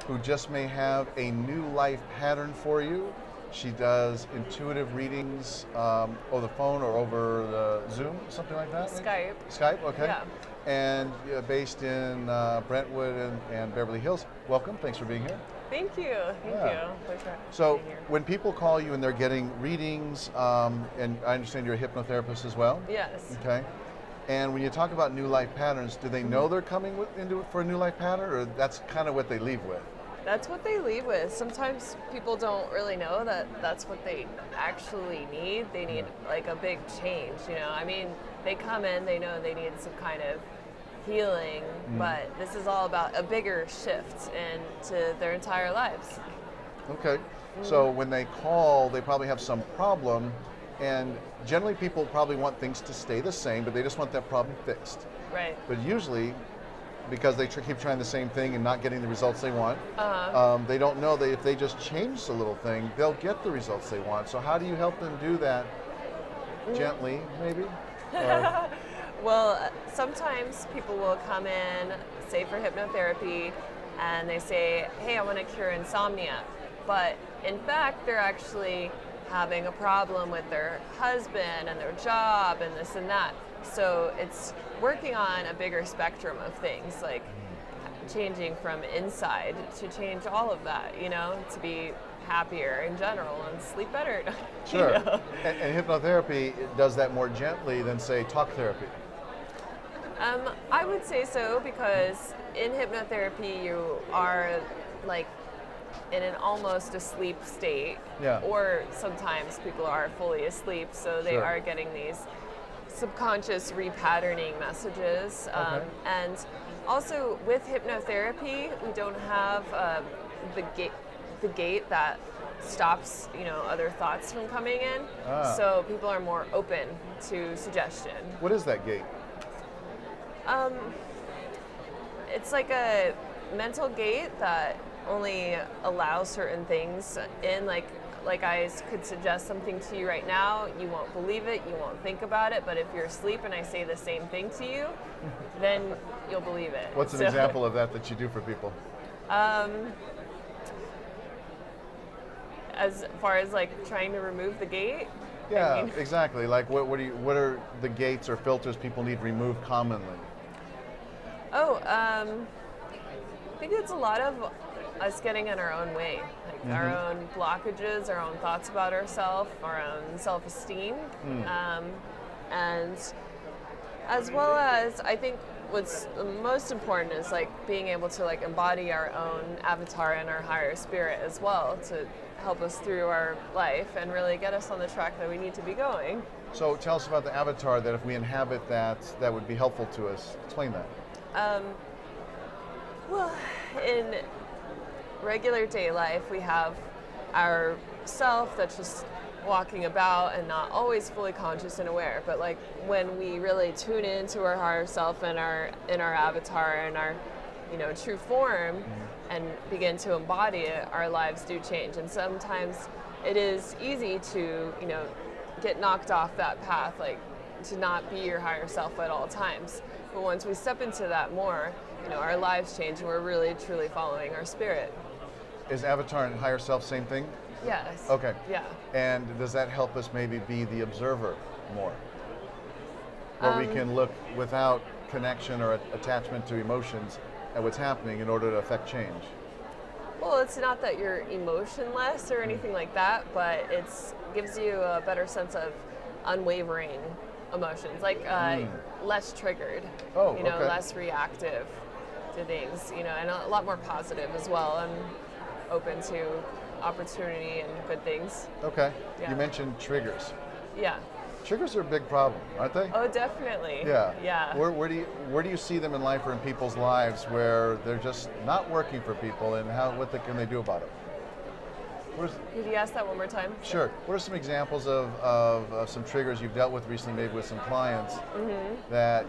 who just may have a new life pattern for you. She does intuitive readings over the phone or over the Zoom, something like that? Maybe? Skype. Skype, okay. Yeah. And based in Brentwood and Beverly Hills. Welcome, thanks for being here. Thank you. Thank Yeah. you. Pleasure So being here. when people call you and they're getting readings, and I understand you're a hypnotherapist as well? Yes. Okay. And when you talk about new life patterns, do they know they're coming into it for a new life pattern, or that's kind of what they leave with? That's what they leave with. Sometimes people don't really know that that's what they actually need. They need like a big change, you know. I mean, they come in, they know they need some kind of healing, but this is all about a bigger shift into their entire lives. Okay. So when they call, they probably have some problem, and generally people probably want things to stay the same, but they just want that problem fixed. Right. But usually, because they keep trying the same thing and not getting the results they want, they don't know that if they just change a little thing, they'll get the results they want. So how do you help them do that gently, maybe? Or- Well, sometimes people will come in, say for hypnotherapy, and they say, hey, I want to cure insomnia. But in fact, they're actually having a problem with their husband and their job and this and that. So it's working on a bigger spectrum of things, like changing from inside to change all of that, you know, to be happier in general and sleep better. you Sure. know? And hypnotherapy does that more gently than, say, talk therapy. I would say so, because in hypnotherapy you are like in an almost asleep state, Yeah. or sometimes people are fully asleep, so they Sure. are getting these subconscious repatterning messages. Okay. And also with hypnotherapy, we don't have the gate that stops, you know, other thoughts from coming in. Ah. So people are more open to suggestion. What is that gate? It's like a mental gate that only allows certain things in, like I could suggest something to you right now, you won't believe it, you won't think about it, but if you're asleep and I say the same thing to you, then you'll believe it. What's an example of that you do for people? As far as like trying to remove the gate? Yeah, I mean, exactly. Like what are the gates or filters people need removed commonly? I think it's a lot of us getting in our own way, like our own blockages, our own thoughts about ourselves, our own self-esteem, and as well as I think what's the most important is like being able to like embody our own avatar and our higher spirit as well to help us through our life and really get us on the track that we need to be going. So tell us about the avatar that if we inhabit that would be helpful to us. Explain that. Well, in regular day life, we have our self that's just walking about and not always fully conscious and aware. But like when we really tune into our higher self and in our avatar and our, you know, true form and begin to embody it, our lives do change. And sometimes it is easy to, you know, get knocked off that path, like to not be your higher self at all times. But once we step into that more, you know, our lives change and we're really truly following our spirit. Is avatar and higher self same thing? Yes. Okay. Yeah. And does that help us maybe be the observer more? Where we can look without connection or attachment to emotions at what's happening in order to affect change? Well, it's not that you're emotionless or anything like that, but it gives you a better sense of unwavering emotions, like less triggered, Oh, you know, okay. less reactive to things, you know, and a lot more positive as well, and open to opportunity and good things. Okay. Yeah. You mentioned triggers. Yeah. Triggers are a big problem, aren't they? Oh, definitely. Yeah. Yeah. Where do you see them in life or in people's lives where they're just not working for people, and can they do about it? Could you ask that one more time? Sure. What are some examples of some triggers you've dealt with recently, maybe with some clients that,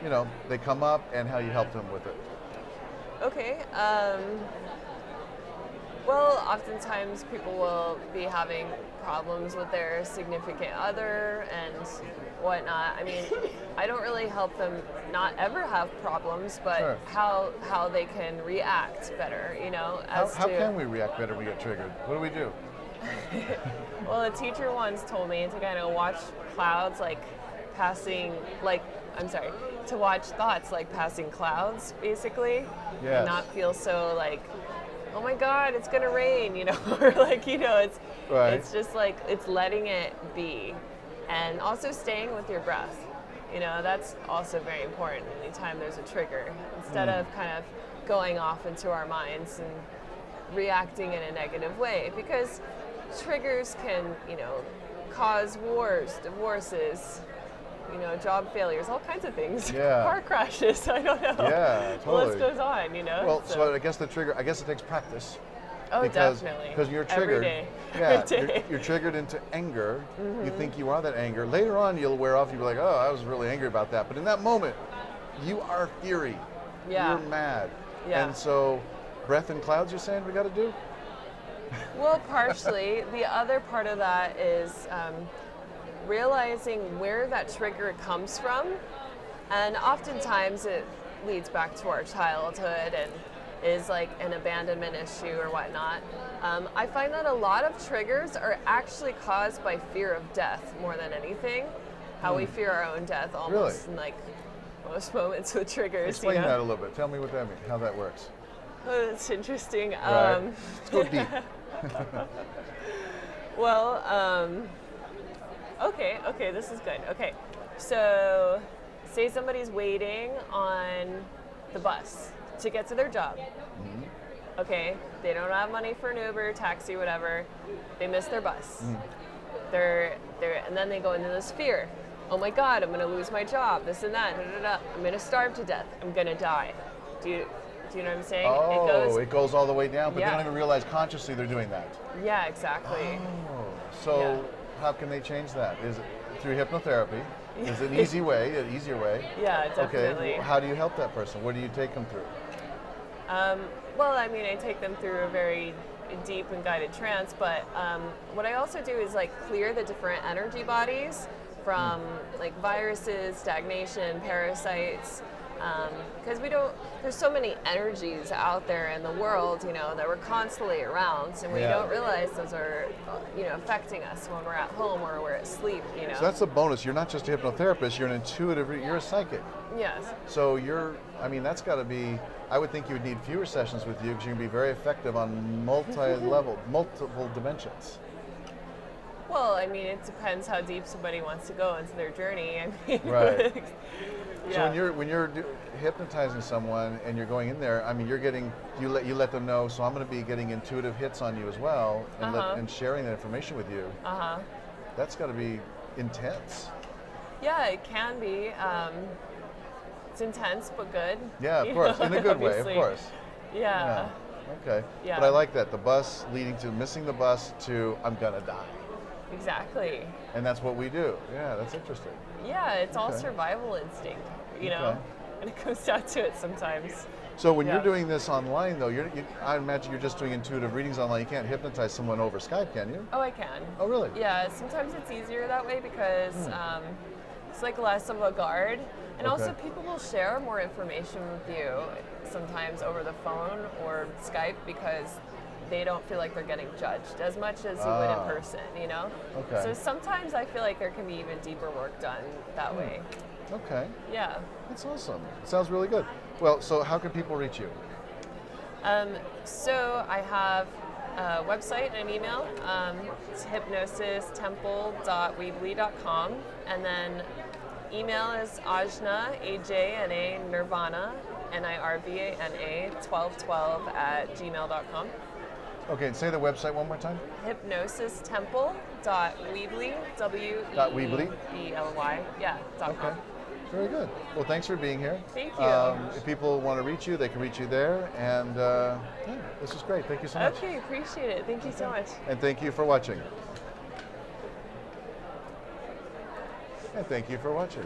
you know, they come up and how you help them with it? Okay. Well, oftentimes people will be having problems with their significant other and whatnot. I mean, I don't really help them not ever have problems, but Sure. how they can react better, you know. How can we react better when we get triggered? What do we do? Well, a teacher once told me to kind of watch clouds like passing, like, I'm sorry, to watch thoughts like passing clouds, basically. Yes. And not feel so like, oh my God, it's gonna rain, you know, or like, you know, Right. it's just like, it's letting it be. And also staying with your breath. You know, that's also very important anytime there's a trigger. Instead of kind of going off into our minds and reacting in a negative way, because triggers can, you know, cause wars, divorces, you know, job failures, all kinds of things. Yeah. Car crashes, I don't know. Yeah, The list totally. goes on, you know. Well, so I guess I guess it takes practice. oh, definitely. Because you're Every triggered. day. Yeah, Every day. you're triggered into anger. You think you are that anger. Later on, you'll wear off. You'll be like, oh, I was really angry about that. But in that moment, you are fury. Yeah. You're mad. Yeah. And so, breath and clouds, you're saying we got to do? Well, partially. The other part of that is realizing where that trigger comes from. And oftentimes it leads back to our childhood and is like an abandonment issue or whatnot. I find that a lot of triggers are actually caused by fear of death more than anything. How we fear our own death almost Really? in like most moments with triggers. Explain you know? that a little bit. Tell me what that means, how that works. Oh, that's interesting. Right. Let's go deep. Well, okay, this is good. Okay, so say somebody's waiting on the bus to get to their job. Okay, they don't have money for an Uber, taxi, whatever. They miss their bus. And then they go into this fear. Oh my God, I'm gonna lose my job, this and that, I'm gonna starve to death, I'm gonna die. Do you know what I'm saying? Oh, it goes all the way down, but Yeah. they don't even realize consciously they're doing that. Yeah, exactly. Oh, so Yeah. how can they change that? Is it through hypnotherapy? Is it an easy way, an easier way? Yeah, definitely. Okay, how do you help that person? What do you take them through? Well, I mean, I take them through a very deep and guided trance, but what I also do is like clear the different energy bodies from like viruses, stagnation, parasites, because there's so many energies out there in the world, you know, that we're constantly around, and we Yeah. don't realize those are, you know, affecting us when we're at home or we're asleep, you know. So that's a bonus. You're not just a hypnotherapist, you're an intuitive, you're a psychic. Yes. So that's got to be, I would think you would need fewer sessions with you because you can be very effective on multiple dimensions. Well, I mean, it depends how deep somebody wants to go into their journey. I mean, Right. yeah. So when you're hypnotizing someone and you're going in there, I mean, you let them know. So I'm going to be getting intuitive hits on you as well, and and sharing that information with you. That's got to be intense. Yeah, it can be. It's intense, but good. Yeah, of you course, know, in a good way, of obviously. course. Yeah. Okay. Yeah. But I like that. The bus leading to missing the bus to I'm gonna die. Exactly. And that's what we do. Yeah, that's interesting. Yeah, it's all Okay. survival instinct, you know, Okay. and it comes down to it sometimes. So when Yeah. you're doing this online, though, I imagine you're just doing intuitive readings online. You can't hypnotize someone over Skype, can you? Oh, I can. Oh, really? Yeah, sometimes it's easier that way because it's like less of a guard. And also Okay. people will share more information with you sometimes over the phone or Skype because they don't feel like they're getting judged as much as you would in person, you know? Okay. So sometimes I feel like there can be even deeper work done that way. Okay. Yeah. That's awesome. It sounds really good. Well, so how can people reach you? So I have a website and an email. It's hypnosistemple.weebly.com, and then email is Ajna, A-J-N-A, Nirvana, N-I-R-V-A-N-A, 1212 @gmail.com. Okay, say the website one more time. Hypnosistemple.weebly, W-E-E-B-L-Y, yeah, .com. Okay. Very good. Well, thanks for being here. Thank you. If people want to reach you, they can reach you there. And yeah, this is great. Thank you so much. Okay, appreciate it. Thank you so much. And thank you for watching. And thank you for watching.